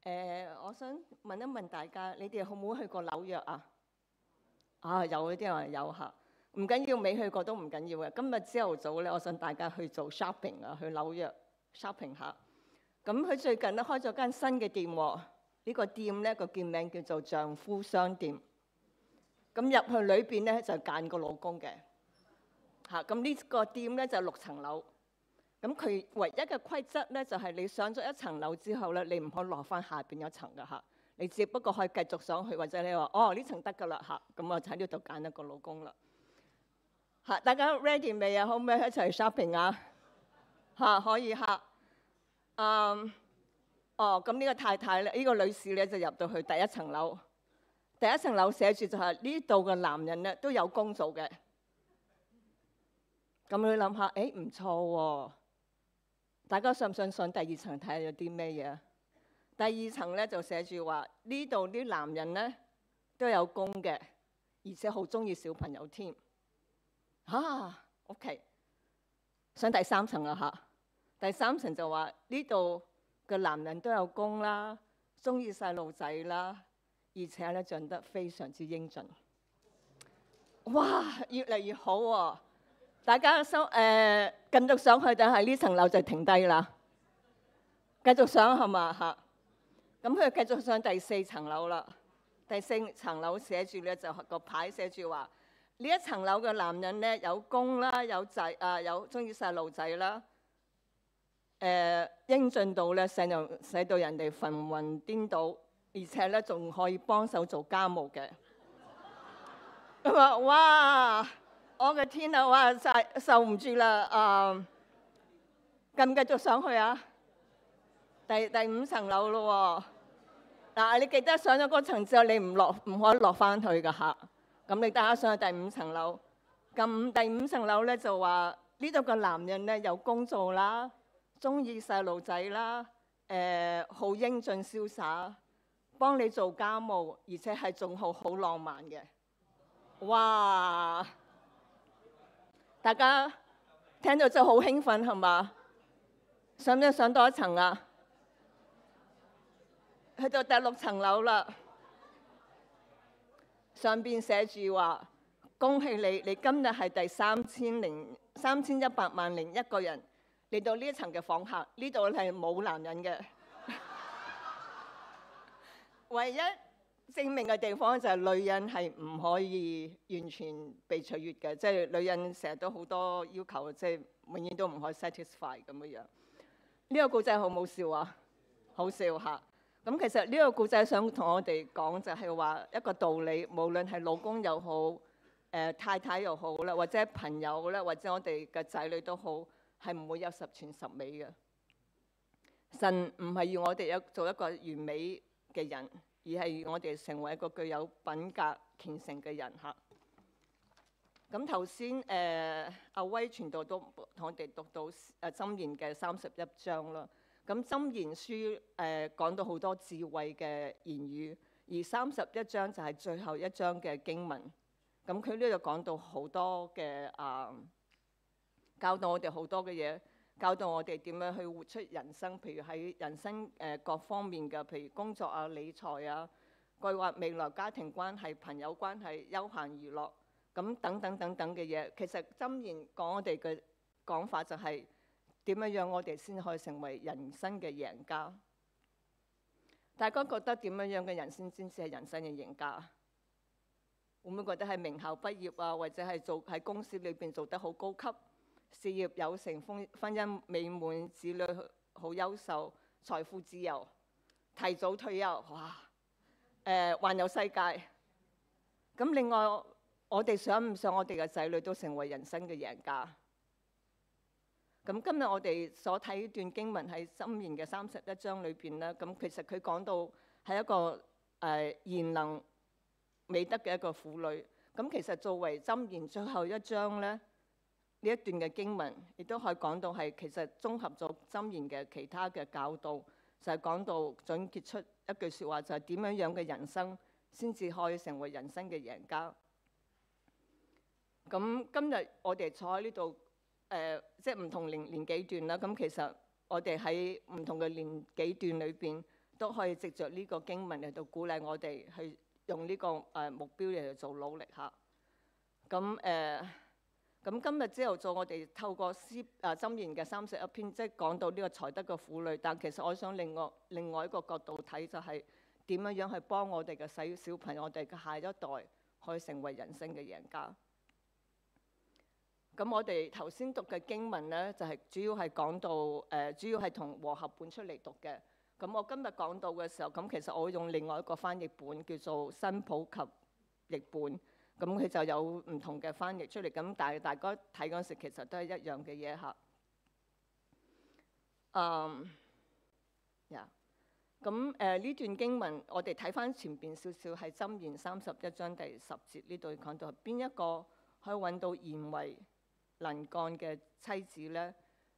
我想問一問大家，你哋好唔好去過紐約啊？有啲人話有嚇，唔緊要，未去過都唔緊要嘅。今日朝頭早咧，我想大家去做 shopping 啊，去紐約 shopping 下。咁佢最近咧開咗間新嘅店喎，呢個店咧個店名叫做丈夫商店。咁入去裏邊咧就揀個老公嘅嚇。咁呢個店咧就6層樓。咁佢唯一嘅規則咧就係你上咗1層樓之後咧，你唔可以落翻下邊一層㗎嚇。你只不過可以繼續上去，或者你話呢層得㗎啦嚇。咁我喺呢度揀一個老公啦嚇。大家 ready 未啊？可唔可以一齊 shopping 啊？可以嚇。咁呢個太太咧，呢個女士咧就入到去第1層樓。第1層樓寫住就係呢度嘅男人咧都有工做嘅。咁你諗下，唔錯喎。大家信唔信上第2層睇下有啲咩嘢？第2層咧就寫住話呢度啲男人咧都有工嘅，而且好中意小朋友添。OK。上第3層啦嚇。第3層就話呢度嘅男人都有工啦，中意細路仔啦，而且咧長得非常之英俊。哇！越嚟越好喎。大家繼續上去，但係呢層樓就停低啦。繼續上係嘛嚇？咁佢繼續上第4層樓啦。第4層樓寫住咧就個牌寫住話呢1層樓嘅男人咧有工啦，有仔有中意細路仔啦。英俊到咧使到人哋魂魂顛倒，而且咧仲可以幫手做家務嘅。咁話哇！我嘅天啊！哇，受唔住啦！繼唔繼續上去啊？第5層樓咯喎。你記得上咗嗰層之後，你唔可以落翻去㗎嚇。咁你大家上去第5層樓。咁第5層樓咧就話呢度嘅男人咧有工做啦，中意細路仔啦，好英俊瀟灑，幫你做家務，而且係仲好浪漫嘅。哇！大家聽到就好興奮係嘛？想唔想上多1層啊？去到第6層樓啦，上邊寫住話：恭喜你，你今日係第3100萬零1個人嚟到呢一層嘅訪客，呢度係冇男人嘅。唯一證明嘅地方就係女人係唔可以完全被取悅嘅，即係女人成日都好多要求，即係永遠都唔可以 satisfy 咁樣。呢個故仔好唔好笑啊？好笑嚇！咁其實呢個故仔想同我哋講就係話一個道理，無論係老公又好，太太又好啦，或者朋友啦，或者我哋嘅仔女都好，係唔會有十全十美嘅。神唔係要我哋做一個完美嘅人，而係我哋成為一個具有品格虔誠嘅人嚇。咁頭先阿威傳道都同我哋讀到箴言嘅31章啦。咁箴言書講到好多智慧嘅言語，而31章就係最後一章嘅經文。咁佢呢度講到好多嘅教導我哋好多嘅嘢，教導我哋點樣去活出人生，譬如喺人生各方面嘅，譬如工作啊、理財啊、規劃未來家庭關係、朋友關係、休閒娛樂咁等等等等嘅嘢。其實箴言講我哋嘅講法就係點樣讓我哋先可以成為人生嘅贏家。大家覺得點樣嘅人先至係人生嘅贏家？會唔會覺得係名校畢業啊，或者係喺公司裏邊做得好高級，事業有成，婚姻美滿，子女好優秀，財富自由，提早退休，哇！環遊世界。咁另外，我哋想唔想我哋嘅仔女都成為人生嘅贏家？咁今日我哋所睇段經文喺箴言嘅31章裏邊咧，咁其實佢講到係一個賢能美德嘅一個婦女。咁其實作為箴言最後一章咧，呢一段嘅經文亦都可以講到係其實綜合咗箴言嘅其他嘅教導，就係講到總結出一句説話，就係點樣嘅人生先至可以成為人生嘅贏家。咁今日我哋坐喺呢度，即係唔同年紀段啦。咁其實我哋喺唔同嘅年紀段裏邊都可以藉着呢個經文嚟到鼓勵我哋去用呢個目標嚟做努力嚇。咁今日朝頭早我哋透過箴言嘅31篇，即係講到呢個才德嘅婦女，但其實我想另外一個角度睇，就係點樣去幫我哋嘅小朋友，我哋嘅下一代可以成為人生嘅贏家。咁我哋頭先讀嘅經文咧，就係主要係講到主要係同和合本出嚟讀嘅。咁我今日講到嘅時候，咁其實我會用另外一個翻譯本叫做新普及譯本。咁佢就有唔同嘅翻譯出嚟，咁但係大家睇嗰時其實都係一樣嘅嘢嚇。咁呢段經文我哋睇翻前邊少少，係箴言31章第10節呢度講到邊一個可以揾到賢惠能幹嘅妻子咧？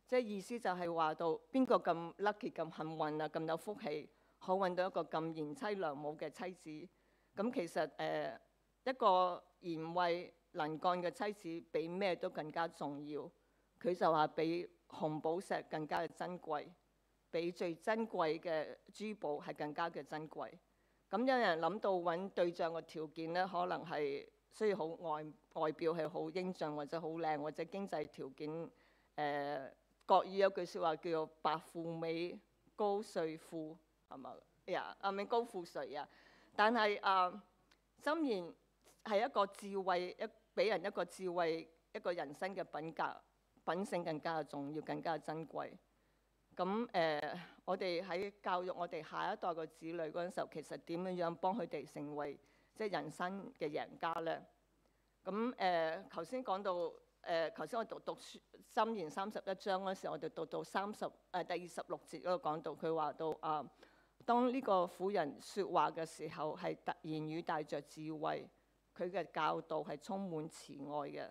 即係意思就係話到邊個咁 lucky 咁幸運啊，咁有福氣，可揾到一個咁賢妻良母嘅妻子。咁其實一個賢惠能幹嘅妻子比咩都更加重要。佢就話比紅寶石更加嘅珍貴，比最珍貴嘅珠寶係更加嘅珍貴。咁有人諗到揾對象嘅條件咧，可能係需要好外表係好英俊或者好靚，或者經濟條件國語有句説話叫做白富美高稅富，係咪呀？咪高富帥啊！但係箴言係一個智慧，俾人一個智慧，一個人生嘅品性更加重要，更加珍貴。咁我哋喺教育我哋下一代嘅子女嗰陣時候，其實點樣幫佢哋成為即係人生嘅贏家咧？咁頭先講到頭先我讀箴言31章嗰時候，我哋讀到第26節嗰度講到，佢話到當呢個婦人説話嘅時候，係言語帶着智慧。佢嘅教導係充滿慈愛嘅。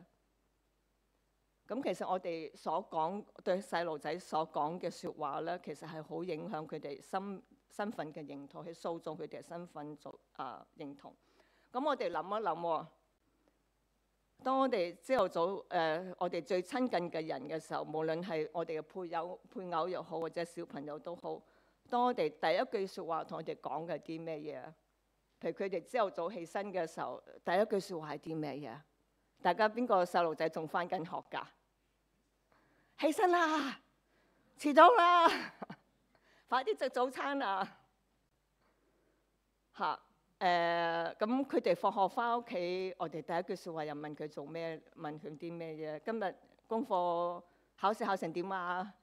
咁其實我哋所講對細路仔所講嘅説話咧，其實係好影響佢哋身份嘅認同，去塑造佢哋嘅身份認同。咁我哋諗一諗喎，當我哋朝頭早我哋最親近嘅人嘅時候，無論係我哋嘅配偶又好，或者小朋友都好，當我哋第一句説話同我哋講嘅啲咩嘢？譬如佢哋朝頭早起身嘅時候，第一句説話係啲咩嘢？大家邊個細路仔仲返緊學㗎？起身啦，遲到啦，快啲食早餐啦！咁佢哋放學返屋企，我哋第一句説話又問佢做咩？問佢啲咩嘢？今日功課考試考成點啊？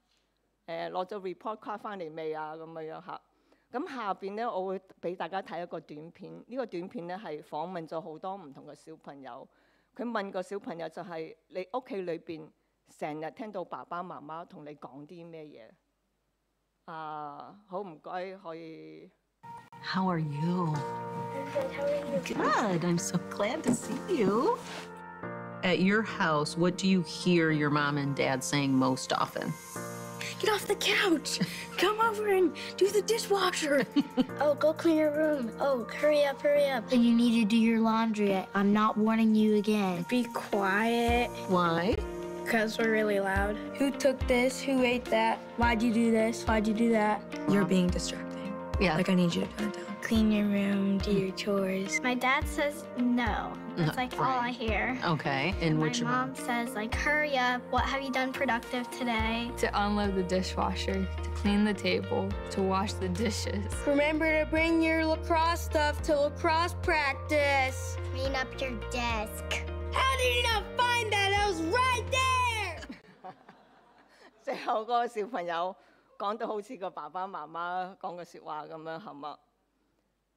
攞咗 report card 返嚟未啊？咁樣嚇。咁下邊咧，我會俾大家睇一個短片。呢個短片咧係訪問咗好多唔同嘅小朋友。佢問個小朋友就係：你屋企裏邊成日聽到爸爸媽媽同你講啲咩嘢？好唔該，可以。How are you? Good. How are you? Good. I'm so glad to see you. At your house, what do you hear your mom and dad saying most often? Get off the couch. Come over and do the dishwasher. Oh, go clean your room. Oh, hurry up, hurry up. You need to do your laundry. I'm not warning you again. Be quiet. Why? Because we're really loud. Who took this? Who ate that? Why'd you do this? Why'd you do that? You're being distracting. Yeah. Like, I need you to turn it down. Clean your room, do your chores. My dad says no. That's like all I hear. Okay. And My what's your mom says like, hurry up. What have you done productive today? To unload the dishwasher, to clean the table, to wash the dishes. Remember to bring your lacrosse stuff to lacrosse practice. Clean up your desk. How did you not find that? It was right there. 最後嗰個小朋友講到好似個爸爸媽媽講嘅説話咁樣，係嘛？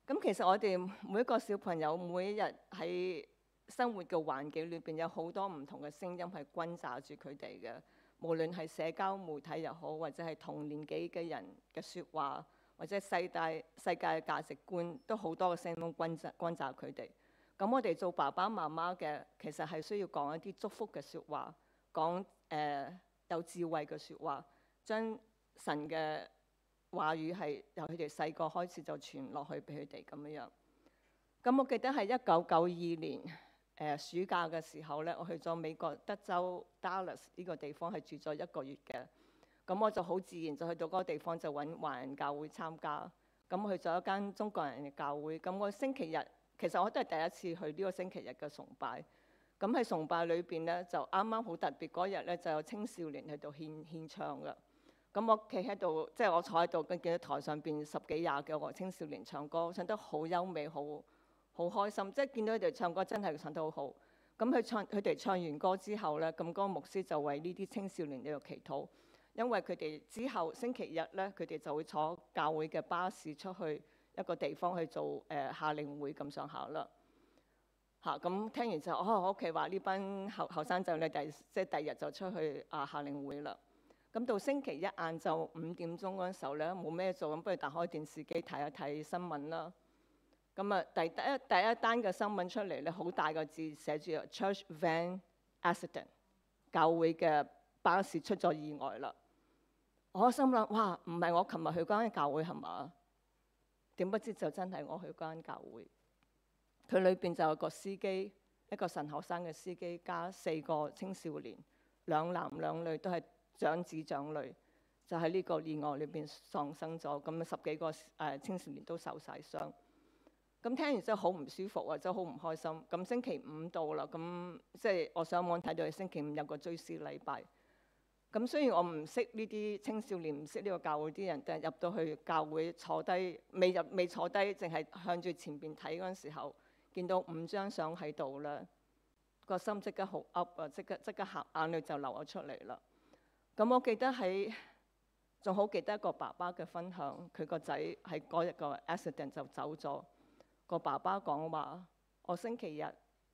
咁其實我哋每一個小朋友每一日喺生活嘅環境裏邊，有好多唔同嘅聲音係轟炸住佢哋嘅。無論係社交媒體又好，或者係同年紀嘅人嘅説話，或者世界嘅價值觀，都好多嘅聲音轟炸佢哋。咁我哋做爸爸媽媽嘅，其實係需要講一啲祝福嘅説話，講有智慧嘅説話，將神嘅話語係由佢哋細個開始就傳落去俾佢哋咁樣。咁我記得係1992年暑假嘅時候咧，我去咗美國德州 Dallas 呢個地方係住咗1個月嘅。咁我就好自然就去到嗰個地方就揾華人教會參加。咁去咗一間中國人嘅教會。咁我星期日其實我都係第一次去呢個星期日嘅崇拜。咁喺崇拜裏邊咧，就啱啱好特別嗰日咧，就有青少年喺度獻唱㗎。咁我企喺度，即係我坐喺度，跟見到台上邊10幾20個青少年唱歌，唱得好優美，好開心。即係見到佢哋唱歌真係唱得好好。咁佢哋唱完歌之後咧，咁嗰個牧師就為呢啲青少年喺度祈禱，因為佢哋之後星期日咧，佢哋就會坐教會嘅巴士出去一個地方去做夏令會咁上下啦。咁聽完之後，我屋企話呢班後生仔咧，第二日就出去夏令會啦。咁到星期一晏晝5點鐘嗰陣時候咧，冇咩做，咁不如打開電視機睇一睇新聞啦。咁啊，第一單嘅新聞出嚟咧，好大個字寫住 Church Van Accident， 教會嘅巴士出咗意外啦。我心諗，哇，唔係我琴日去嗰間教會係嘛？點不知就真係我去嗰間教會。佢裏邊就有個司機，一個神學生嘅司機，加4個青少年，2男2女，都係長子長女，就喺呢個意外裏邊喪生咗。咁10幾個青少年都受晒傷。咁聽完之後好唔舒服啊，真係好唔開心。咁星期5到啦，咁即係我上網睇到係星期5有個追思禮拜。咁雖然我唔識呢啲青少年，唔識呢個教會啲人，但係入到去教會坐低，未坐低，淨係向住前邊睇嗰陣時候，見到5張相喺度啦，個心即刻好噏啊，即刻喊，眼淚就流咗出嚟啦。咁我記得仲好記得一個爸爸嘅分享，佢個仔喺嗰日個 accident 就走咗。個爸爸講話：我星期日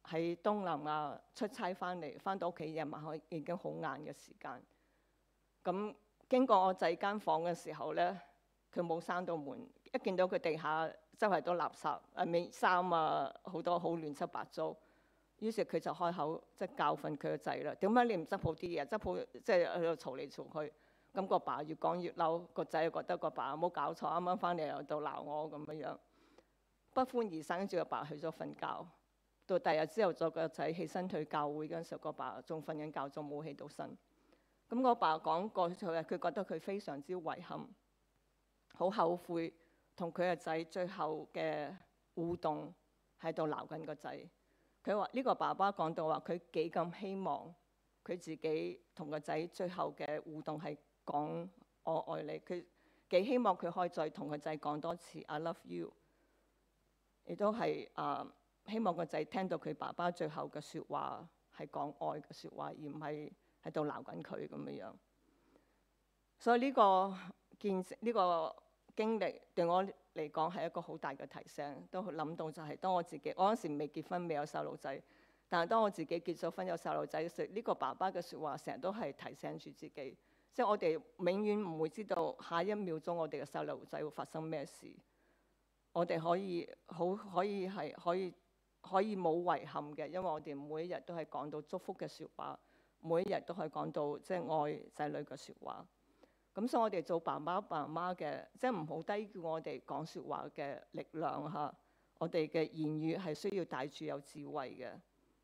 喺東南亞出差翻到屋企夜晚已經好晏嘅時間。咁經過我仔間房嘅時候咧，佢冇閂到門，一見到佢地下周圍都垃圾，衫啊好多好亂七八糟。於是佢就開口即係教訓佢個仔啦。點解你唔執好啲嘢？執好即係喺度嘈嚟嘈去。咁個爸越講越嬲，個仔又覺得個爸冇搞錯，啱啱翻嚟又度鬧我咁樣，不歡而散。跟住個爸去咗瞓覺。到第二日朝頭早個仔起身去教會嗰陣時候，個爸仲瞓緊覺，仲冇起到身。咁我爸講過佢覺得佢非常之遺憾，好後悔同佢個仔最後嘅互動喺度鬧緊個仔。佢話呢個爸爸講到話，佢幾咁希望佢自己同個仔最後嘅互動係講我愛你，佢幾希望佢可以再同個仔講多次 I love you， 亦都係希望個仔聽到佢爸爸最後嘅説話係講愛嘅説話，而唔係喺度鬧緊佢咁樣。所以呢個經歷對我嚟講係一個好大嘅提醒，都諗到就係當我自己，我嗰時未結婚，未有細路仔，但係當我自己結咗婚有細路仔嘅時候，呢個爸爸嘅説話成日都係提醒住自己，即係我哋永遠唔會知道下一秒鐘我哋嘅細路仔會發生咩事。我哋可以冇遺憾嘅，因為我哋每一日都係講到祝福嘅説話，每一日都係講到即係愛仔女嘅説話。咁所以我哋做爸爸媽媽嘅，即係唔好低估我哋講説話嘅力量嚇。我哋嘅言語係需要帶住有智慧嘅，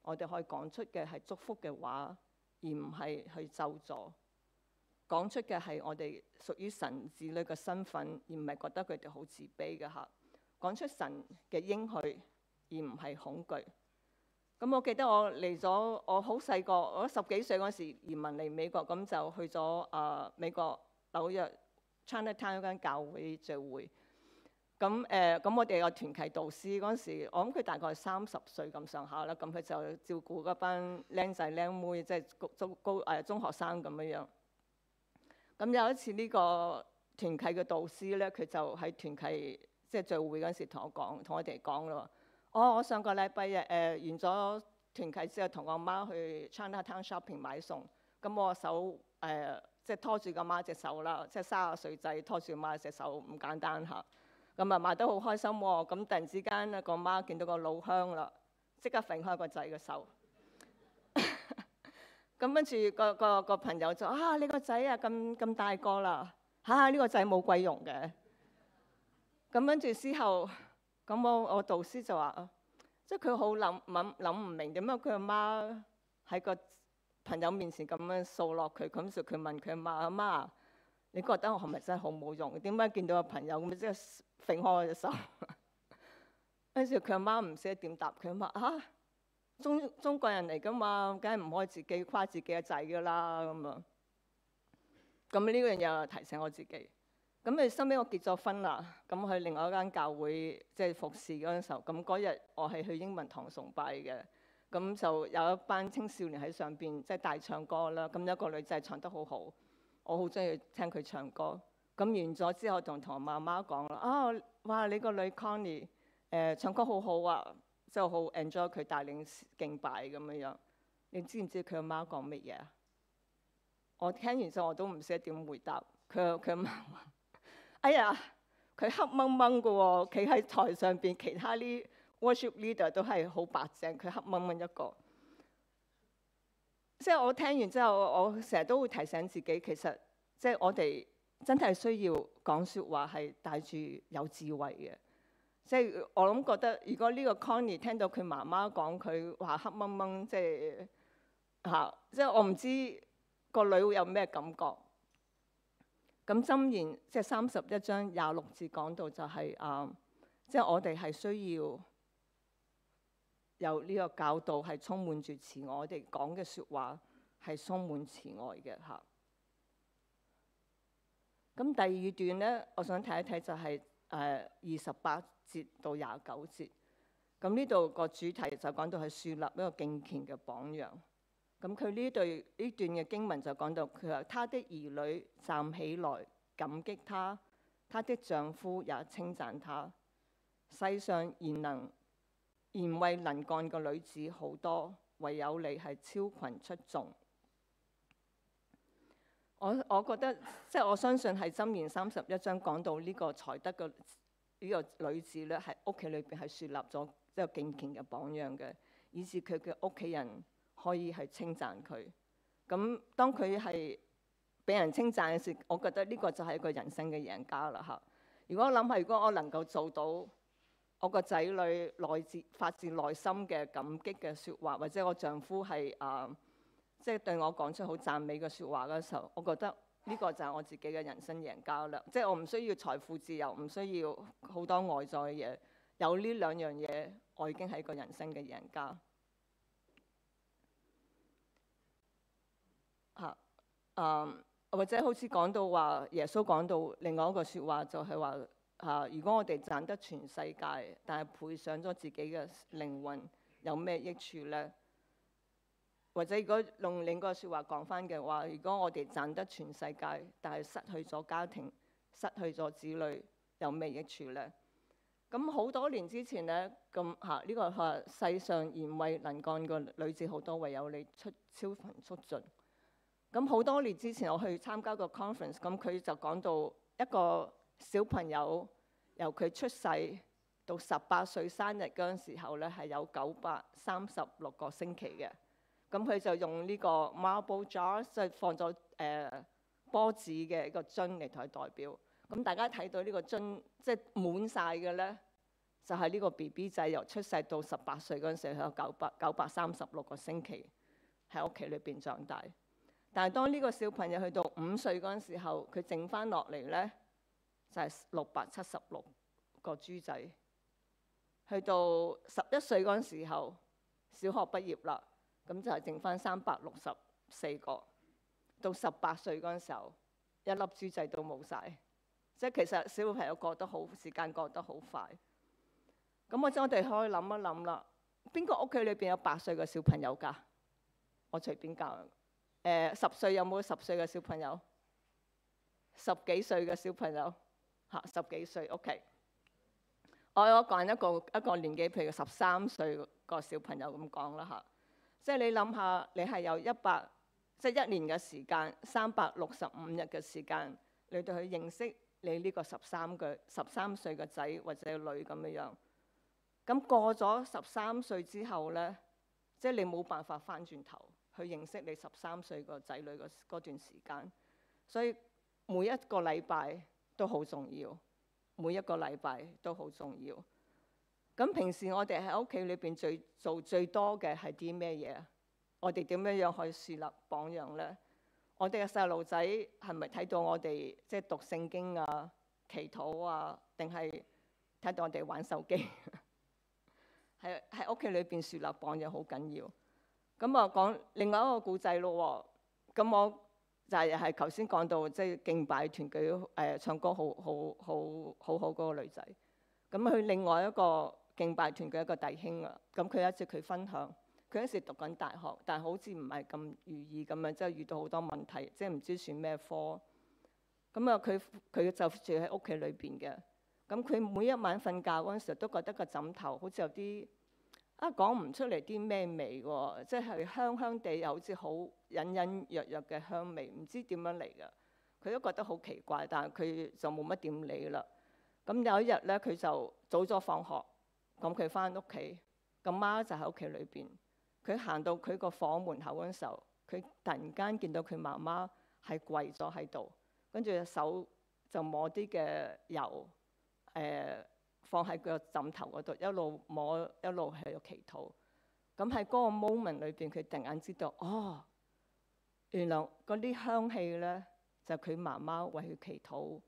我哋可以講出嘅係祝福嘅話，而唔係去咒詛。講出嘅係我哋屬於神子女嘅身份，而唔係覺得佢哋好自卑嘅嚇。講出神嘅應許，而唔係恐懼。咁我記得我嚟咗，我好細個，我10幾歲嗰時移民嚟美國，咁就去咗美國紐約 Chinatown 嗰間教會聚會。咁我哋有團契導師嗰陣時，我諗佢大概30歲咁上下啦。咁佢就照顧嗰班僆仔僆妹，即係中學生咁樣。咁有一次呢個團契嘅導師咧，佢就喺團契即係聚會嗰陣時同我哋講啦。我上個禮拜日完咗團契之後，同我媽去 Chinatown shopping 買餸。咁我手即係拖住個媽隻手啦，即係30歲仔拖住媽隻手唔簡單嚇。咁買得好開心喎。咁突然之間咧，個媽見到個老鄉啦，即刻揈開個仔嘅手。咁跟住個朋友就你個仔啊咁大個啦，呢個仔冇鬼用嘅。咁跟住之後，咁我導師就話即係佢好諗唔明點解佢阿媽喺個朋友面前咁樣掃落佢。咁就佢問佢阿媽：你覺得我係咪真係好冇用？點解見到個朋友咁即係揈開我隻手？跟住佢阿媽唔識得點答，佢話嚇中國人嚟㗎嘛，梗係唔可以自己誇自己嘅仔㗎啦咁啊。咁呢樣嘢又提醒我自己。咁你收尾我結咗婚啦，咁去另外一間教會即係服侍嗰陣時候，咁嗰日我係去英文堂崇拜嘅，咁就有一班青少年喺上邊即係大唱歌啦。咁有一個女仔唱得好好，我好中意聽佢唱歌。咁完咗之後，同我媽媽講啦，啊，哇！你個女 Connie 唱歌好好啊，即係好 enjoy 佢帶領敬拜咁樣樣。你知唔知佢阿媽講乜嘢啊？我聽完之後我都唔識得點回答。佢阿媽話：哎呀，佢黑掹掹嘅喎，企喺台上邊，其他啲 worship leader 都係好白淨，佢黑掹掹一個。即係我聽完之後，我成日都會提醒自己，其實即係我哋真係需要講説話係帶住有智慧嘅。即係我諗覺得，如果呢個 Connie 聽到佢媽媽講佢話黑掹掹，即係即係我唔知個女會有咩感覺。咁箴言即係31章26節講到就係即係我哋係需要有呢個教導係充滿住慈愛，我哋講嘅説話係充滿慈愛嘅嚇。咁第二段咧，我想睇一睇就係28節到29節。咁呢度個主題就講到係樹立一個敬虔嘅榜樣。咁佢呢段嘅經文就講到，佢話他的兒女站起來感激他，他的丈夫也稱讚他。世上賢慧能幹嘅女子好多，唯有你係超群出眾。我覺得即係我相信係箴言31章講到呢個才德嘅呢個女子咧，喺屋企裏邊係樹立咗一個敬虔嘅榜樣嘅，以致佢嘅屋企人可以係稱讚佢。咁當佢係俾人稱讚嘅時，我覺得呢個就係一個人生嘅贏家啦嚇。如果我諗下，如果我能夠做到我個仔女發自內心嘅感激嘅説話，或者我丈夫係即係對我講出好讚美嘅説話嗰時候，我覺得呢個就係我自己嘅人生贏家啦。即係我唔需要財富自由，唔需要好多外在嘅嘢，有呢兩樣嘢，我已經係一個人生嘅贏家。或者好似講到話，耶穌講到另外一個説話，就係話如果我哋賺得全世界，但係賠上咗自己嘅靈魂，有咩益處呢？或者如果用另一個説話講翻嘅話，如果我哋賺得全世界，但係失去咗家庭、失去咗子女，有咩益處呢？咁好多年之前呢，呢個係世上賢慧能幹嘅女子好多，唯有你超群出盡。咁好多年之前我去參加個 conference，咁佢就講到一個小朋友由佢出世到18歲生日嗰陣時候咧，係有936個星期嘅。咁佢就用呢個 marble jar， 即係放咗波子嘅一個樽嚟同佢代表。咁大家睇到呢個樽即係滿晒嘅咧，就係呢個 BB 仔由出世到18歲嗰陣時，佢有936個星期喺屋企裏邊長大。但係當呢個小朋友去到5歲嗰陣時候，佢剩翻落嚟咧就係676個豬仔。去到11歲嗰陣時候，小學畢業啦，咁就係剩翻364個。到18歲嗰陣時候，一粒豬仔都冇晒。即係其實小朋友過得好，時間過得好快。咁我哋可以諗一諗啦，邊個屋企裏邊有8歲嘅小朋友㗎？我隨便教。10歲有冇10歲嘅小朋友？10幾歲嘅小朋友10幾歲 OK。我講一個年紀，譬如13歲個小朋友咁講啦嚇。即係你諗下，你係有即係1年嘅時間，365日嘅時間，你對佢認識你呢個13歲嘅仔或者女咁樣樣。咁過咗13歲之後咧，即係你冇辦法翻轉頭去認識你13歲個仔女嗰段時間，所以每一個禮拜都好重要，每一個禮拜都好重要。咁平時我哋喺屋企裏邊做最多嘅係啲咩嘢啊？我哋點樣樣可以樹立榜樣咧？我哋嘅細路仔係咪睇到我哋即係讀聖經啊、祈禱啊，定係睇到我哋玩手機？喺屋企裏邊樹立榜樣好緊要。咁啊講另外一個故仔咯喎，咁我就係頭先講到即係敬拜團佢唱歌好嗰個女仔。咁佢另外一個敬拜團嘅一個弟兄啊，咁佢有一次佢分享，佢嗰時讀緊大學，但係好似唔係咁如意咁樣，即係遇到好多問題，即係唔知選咩科。咁啊，佢就住喺屋企裏邊嘅。咁佢每一晚瞓覺嗰陣時都覺得個枕頭好似有啲講唔出嚟啲咩味喎，即係香香地又好似好隱隱約約嘅香味，唔知點樣嚟㗎。佢都覺得好奇怪，但係佢就冇乜點理啦。咁有一日咧，佢就早咗放學，咁佢翻屋企，咁媽就喺屋企裏邊。佢行到佢個房門口嗰陣時候，佢突然間見到佢媽媽係跪咗喺度，跟住隻手就摸啲嘅油，放喺佢個枕頭嗰度，一路摸一路喺度祈禱。咁喺嗰個 moment 裏邊，佢突然間知道，原來嗰啲香氣咧就係佢媽媽為佢祈禱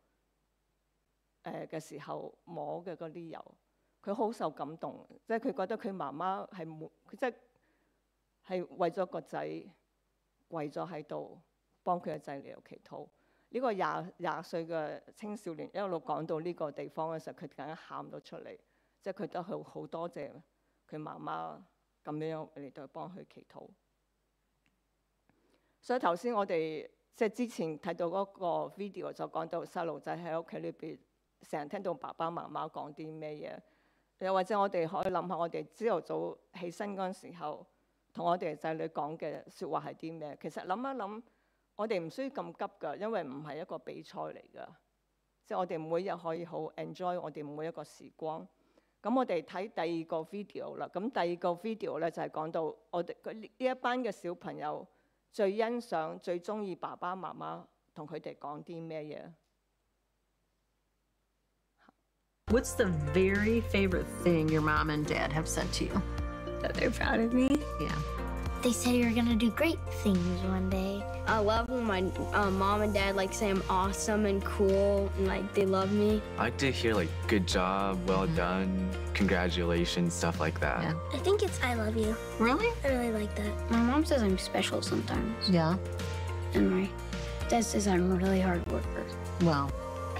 嘅時候摸嘅嗰啲油。佢好受感動，即係佢覺得佢媽媽係即係為咗個仔跪咗喺度幫佢個仔嚟到祈禱。呢個廿歲嘅青少年一路講到呢個地方嘅時候，佢突然間喊咗出嚟，即係佢都好多謝佢媽媽咁樣嚟到幫佢祈禱。所以頭先我哋即係之前睇到嗰個 video 就講到細路仔喺屋企裏邊成日聽到爸爸媽媽講啲咩嘢，又或者我哋可以諗下我哋朝頭早起身嗰陣時候同我哋仔女講嘅説話係啲咩？其實諗一諗，我哋唔需要咁急㗎，因為唔係一個比賽嚟㗎。即係我哋每日可以好 enjoy 我哋每一個時光。咁我哋睇第二個 video 啦。咁第二個 video 咧就係講到我哋呢一班嘅小朋友最欣賞、最中意爸爸媽媽同佢哋講啲咩嘢。What's the very favorite thing your mom and dad have said to you? That they're proud of me. Yeah. They said you're gonna do great things one day. I love when my mom and dad say I'm awesome and cool and they love me. I like to hear good job, well done, congratulations, stuff like that. Yeah. I think it's I love you. Really? I really like that. My mom says I'm special sometimes. Yeah. And my dad says I'm a really hard worker. Well,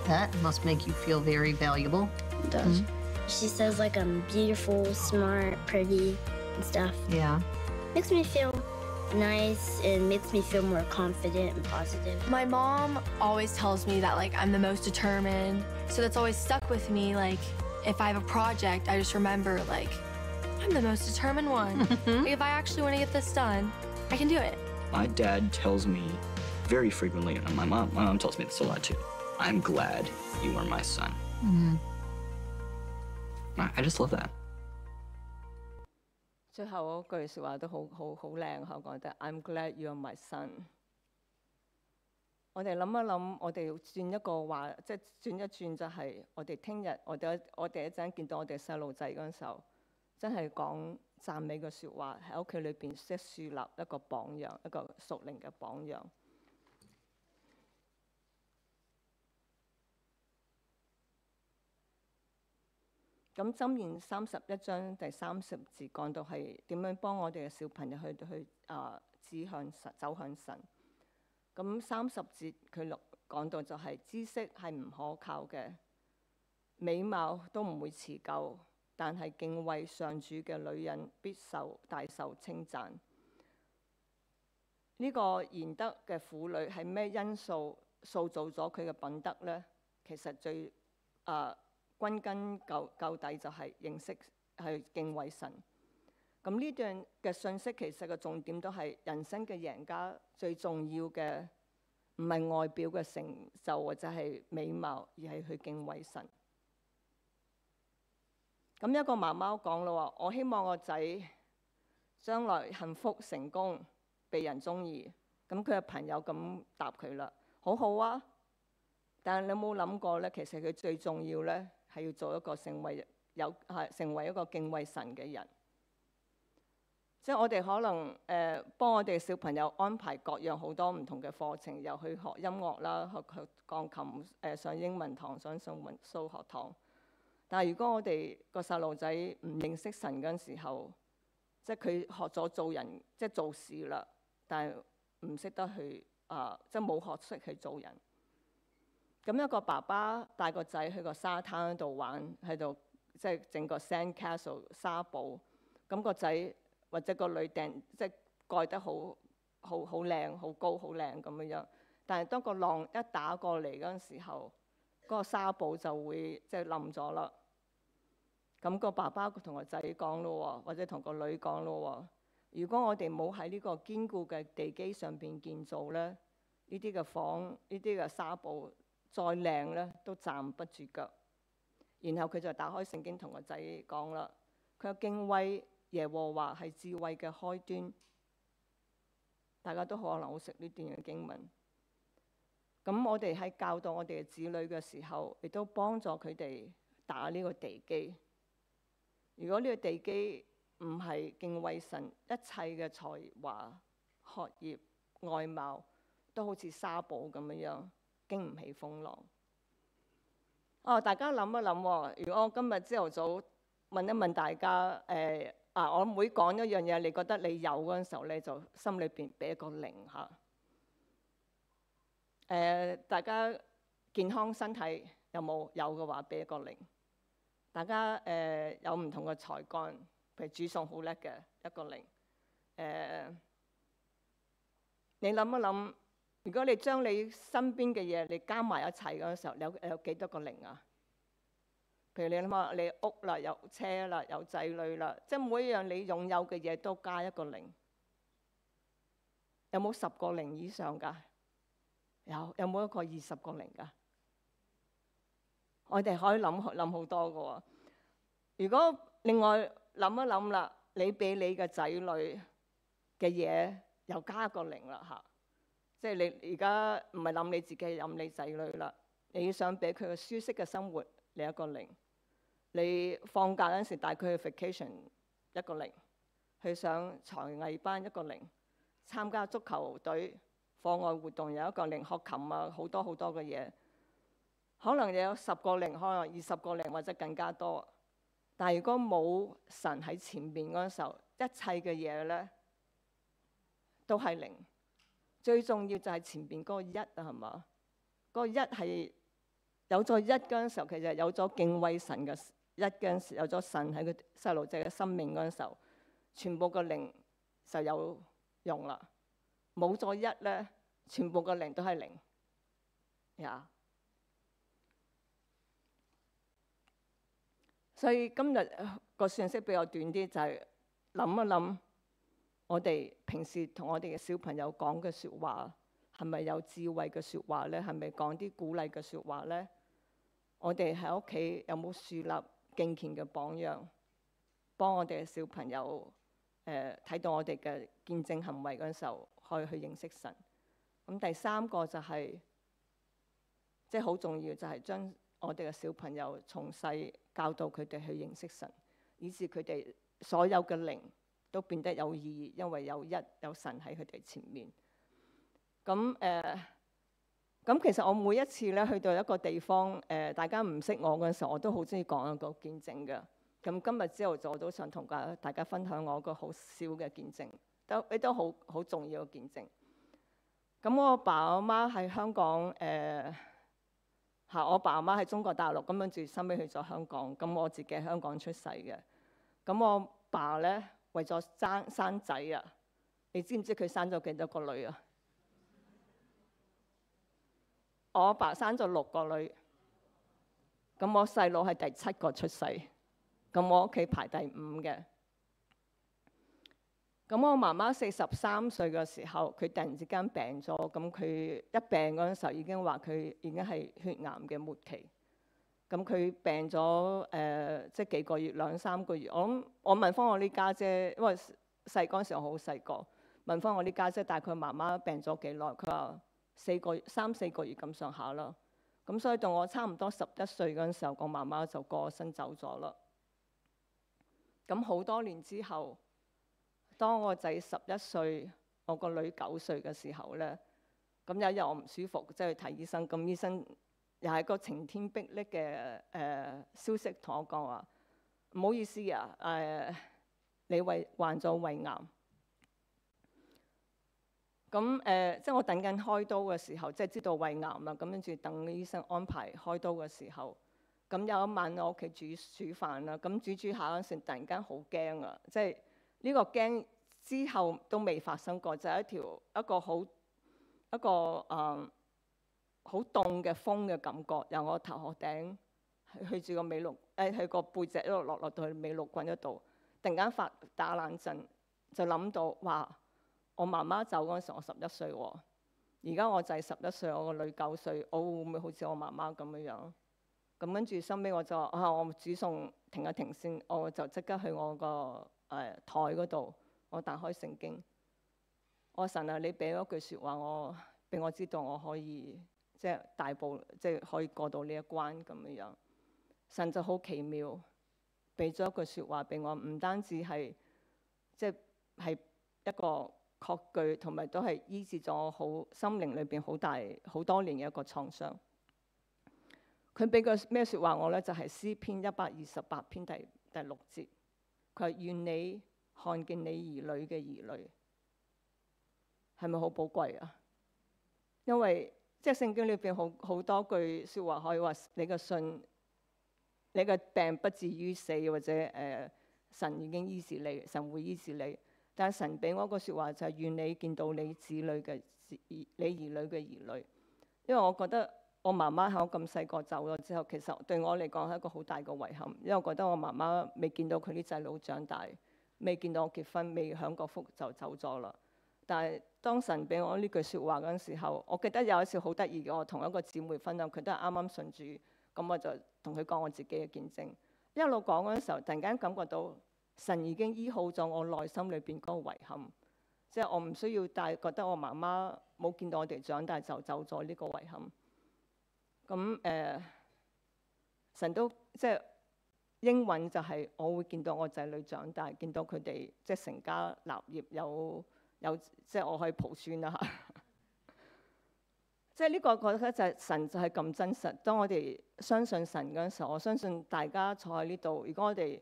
that must make you feel very valuable. It does. She says I'm beautiful, smart, pretty, and stuff. Yeah. Makes me feel nice and makes me feel more confident and positive. My mom always tells me that I'm the most determined, so that's always stuck with me. If I have a project, I just remember I'm the most determined one. If I actually want to get this done, I can do it. My dad tells me very frequently, and my mom tells me this a lot too, I'm glad you are my son. Mm-hmm. I just love that. 最後嗰句説話都好靚，我覺得 I'm glad you're my son。我哋諗一諗，我哋轉一個話，即係轉一轉就係我哋聽日，我哋一陣見到我哋細路仔嗰陣時候，真係講讚美嘅説話，喺屋企裏邊識樹立一個榜樣，一個屬靈嘅榜樣。咁箴言31章第30節講到係點樣幫我哋嘅小朋友去指向神，走向神。咁30節佢講到就係知識係唔可靠嘅，美貌都唔會持久，但係敬畏上主嘅女人必大受稱讚。呢個賢德嘅婦女係咩因素塑造咗佢嘅品德呢？其實最歸根究底就係認識係敬畏神。咁呢段嘅信息其實個重點都係人生嘅贏家最重要嘅唔係外表嘅成就或者係美貌，而係去敬畏神。咁一個媽媽講啦，我希望個仔將來幸福成功，被人中意。咁佢嘅朋友咁答佢啦，好好啊。但係你有冇諗過咧？其實佢最重要咧係要做一個成為一個敬畏神嘅人。即係我哋可能幫我哋小朋友安排各樣好多唔同嘅課程，又去學音樂啦，學鋼琴，上英文堂，上數學堂。但係如果我哋個細路仔唔認識神嗰陣時候，即係佢學咗做人，即係做事啦，但係唔識得去即係冇學識去做人。咁一個爸爸帶個仔去個沙灘度玩，喺度即係整個 sand castle 沙堡。咁個仔或者個女掟即係蓋得好靚、好高、好靚咁樣。但係當個浪一打過嚟嗰陣時候，嗰個沙堡就會即係冧咗啦。咁個爸爸同個仔講咯，或者同個女講咯，如果我哋冇喺呢個堅固嘅地基上邊建造咧，呢啲嘅房、呢啲嘅沙堡再靚咧都站不住腳。然後佢就打開聖經同個仔講啦，佢話敬畏耶和華係智慧嘅開端。大家都可能好識呢段嘅經文。咁我哋喺教導我哋嘅子女嘅時候，亦都幫助佢哋打呢個地基。如果呢個地基唔係敬畏神，一切嘅才華、學業、外貌都好似沙堡咁樣，經唔起風浪。大家諗一諗喎，如果我今日朝頭早問一問大家，我每講一樣嘢，你覺得你有嗰陣時候咧，就心裏邊俾一個0嚇。大家健康身體有冇？有嘅話，俾一個0。大家有唔同嘅才幹，譬如煮餸好叻嘅，一個0。你諗一諗，如果你將你身邊嘅嘢你加埋一齊嗰陣時候，有幾多個0啊？譬如你諗下，你屋啦，有車啦，有仔女啦，即係每一樣你擁有嘅嘢都加一個0。有冇10個0以上㗎？有冇一個20個0㗎？我哋可以諗好多嘅喎。如果另外諗一諗啦，你俾你嘅仔女嘅嘢又加一個0啦嚇。即係你而家唔係諗你自己，諗你仔女啦。你想俾佢個舒適嘅生活，你一個0。你放假嗰陣時帶佢去 vacation，一個0。去上才藝班，一個0。參加足球隊課外活動有一個0，學琴啊，好多嘅嘢。可能有10個0，可能20個0或者更加多。但係如果冇神喺前面嗰陣時候，一切嘅嘢咧都係0。最重要就係前邊嗰個1啊，係嘛？嗰個1係有咗1嗰陣時候，其實有咗敬畏神嘅1嗰陣時，有咗神喺佢細路仔嘅生命嗰陣時候，全部個0就有用啦。冇咗1咧，全部個0都係0。呀！所以今日個信息比較短啲，就係諗一諗我哋平時同我哋嘅小朋友講嘅説話，係咪有智慧嘅説話咧？係咪講啲鼓勵嘅説話咧？我哋喺屋企有冇樹立敬虔嘅榜樣，幫我哋嘅小朋友睇到我哋嘅見證行為嗰陣時候，可以去認識神。咁第3個就係即係好重要，就係將我哋嘅小朋友從細教導佢哋去認識神，以致佢哋所有嘅靈都變得有意義，因為有神喺佢哋前面。咁其實我每一次咧去到一個地方，大家唔識我嗰陣時候，我都好中意講一個見證嘅。咁今日朝頭早我都想同大家分享我一個好小嘅見證，都好重要嘅見證。咁我爸我媽喺香港我爸媽喺中國大陸，咁跟住收尾去咗香港。咁我自己喺香港出世嘅。咁我爸咧為咗生仔啊，你知唔知佢生咗幾多個女啊？我阿爸生咗6個女，咁我細佬係第7個出世，咁我屋企排第5嘅。咁我媽媽43歲嘅時候，佢突然之間病咗。咁佢一病嗰陣時候已經話佢已經係血癌嘅末期。咁佢病咗即係幾個月2-3個月。我問翻我啲家姐，因為細嗰陣時我好細個，問翻我啲家姐大概媽媽病咗幾耐？佢話3-4個月咁上下啦。咁所以到我差唔多11歲嗰陣時候，我媽媽就過身走咗啦。咁好多年之後，當我仔11歲，我個女9歲嘅時候咧，咁有一日我唔舒服，即係去睇醫生，咁醫生又係個晴天霹靂嘅消息同我講話，唔好意思啊，你患咗胃癌。咁即係我等緊開刀嘅時候，即係知道胃癌啦，咁跟住等醫生安排開刀嘅時候，咁有一晚我屋企煮飯啦，咁煮下嗰陣時，突然間好驚啊！即係呢個驚之後都未發生過，就係一個好好凍嘅風嘅感覺，由我頭殼頂去住個尾龍去個背脊一路落到去尾龍棍嗰度，突然間打冷震，就諗到哇！我媽媽走嗰陣時，我11歲喎，而家我仔11歲，我個女9歲，我會唔會好似我媽媽咁樣？咁跟住收尾我就話我煮餸停一停先，我就即刻去我個台嗰度，我打開聖經，我神啊，你俾咗句説話俾我知道我可以即係大步即係可以過到呢一關咁樣。神就好奇妙，俾咗一句説話俾我，唔單止係即係一個確據，同埋都係醫治咗我好心靈裏邊好多年嘅一個創傷。佢俾個咩説話我咧？就係詩篇128篇第6節，佢話願你看見你兒女嘅兒女，係咪好寶貴啊？因為即係聖經裏邊好多句説話可以話你嘅信，你嘅病不至於死，或者神已經醫治你，神會醫治你。但係神俾我一個説話就係願你見到你子女嘅你兒女嘅兒女，因為我覺得我媽媽喺我咁細個走咗之後，其實對我嚟講係一個好大嘅遺憾，因為我覺得我媽媽未見到佢啲細佬長大，未見到我結婚，未享過福就走咗啦。但係當神俾我呢句説話嗰陣時候，我記得有一次好得意嘅，我同一個姊妹分享，佢都係啱啱信主，咁我就同佢講我自己嘅見證，一路講嗰陣時候，突然間感覺到神已經醫好咗我內心裏邊嗰個遺憾，即係我唔需要但係覺得我媽媽冇見到我哋長大就走咗呢個遺憾。咁神都即係應允就係我會見到我仔女長大，見到佢哋即係成家立業，有即係我可以抱孫啦嚇。即係呢個覺得就係神就係咁真實。當我哋相信神嗰陣時候，我相信大家坐喺呢度，如果我哋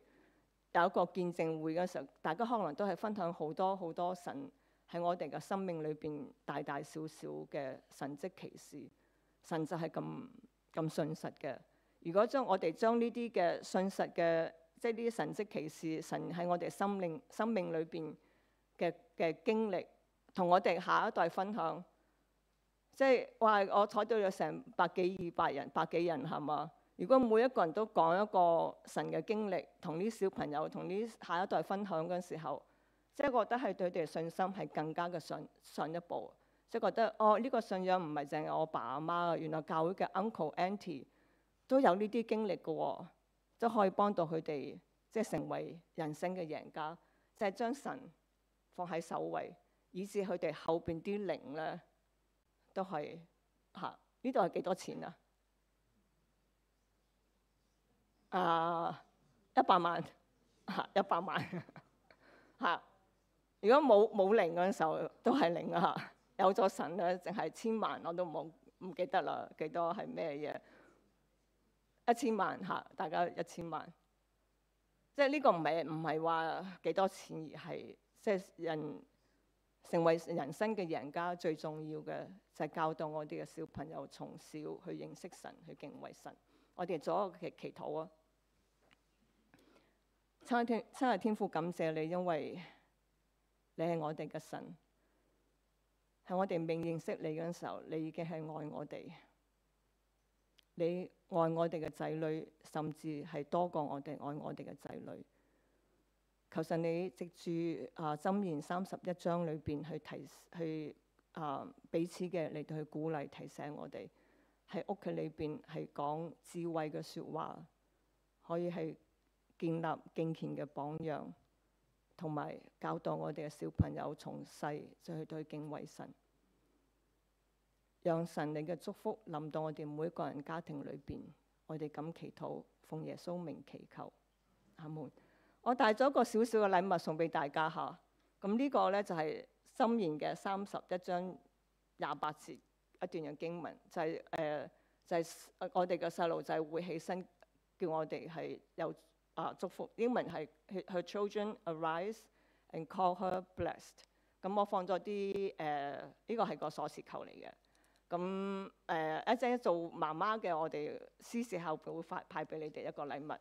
有一個見證會嘅時候，大家可能都係分享好多好多神喺我哋嘅生命裏邊大大小小嘅神蹟奇事。神就係咁信實嘅。如果我哋將呢啲嘅信實嘅，即係呢啲神蹟奇事，神喺我哋生命裏邊嘅經歷，同我哋下一代分享，即係話我坐到有成百幾200人，百幾人係嘛？如果每一個人都講一個神嘅經歷，同啲小朋友、同啲下一代分享嗰陣時候，即係覺得係對佢哋信心係更加嘅上一步。即係覺得呢個信仰唔係淨係我爸阿媽，原來教會嘅 uncle auntie 都有呢啲經歷嘅喎，都可以幫到佢哋即係成為人生嘅贏家。就係將神放喺首位，以至佢哋後邊啲靈咧都係嚇。呢度係幾多錢啊？100萬嚇，100萬嚇。如果冇靈嗰陣時候都係靈啊嚇。有咗神咧，淨係1000萬我都唔記得啦，幾多係咩嘢？1000萬嚇，大家1000萬。即係呢個唔係話幾多錢，而係即係人成為人生嘅贏家，最重要嘅就係教導我哋嘅小朋友從小去認識神，去敬畏神。我哋做一個祈禱啊！親愛天父，感謝你，因為你係我哋嘅神。喺我哋未認識你嗰陣時候，你已經係愛我哋。你愛我哋嘅仔女，甚至係多過我哋愛我哋嘅仔女。求神你藉住箴言31章裏邊去彼此嘅嚟到去鼓勵提醒我哋，喺屋企裏邊係講智慧嘅説話，可以係建立敬虔嘅榜樣。同埋教導我哋嘅小朋友從細就去對敬畏神，讓神你嘅祝福臨到我哋每一個人家庭裏邊。我哋咁祈禱，奉耶穌名祈求，阿門。我帶咗個少少嘅禮物送俾大家嚇，咁呢個咧就係箴言嘅31章28節一段嘅經文，就係我哋嘅細路仔會起身叫我哋係有祝福。英文係 Her children arise and call her blessed。咁我放咗啲呢個係個鎖匙扣嚟嘅。咁一陣做媽媽嘅，我哋私事後會派俾你哋一個禮物，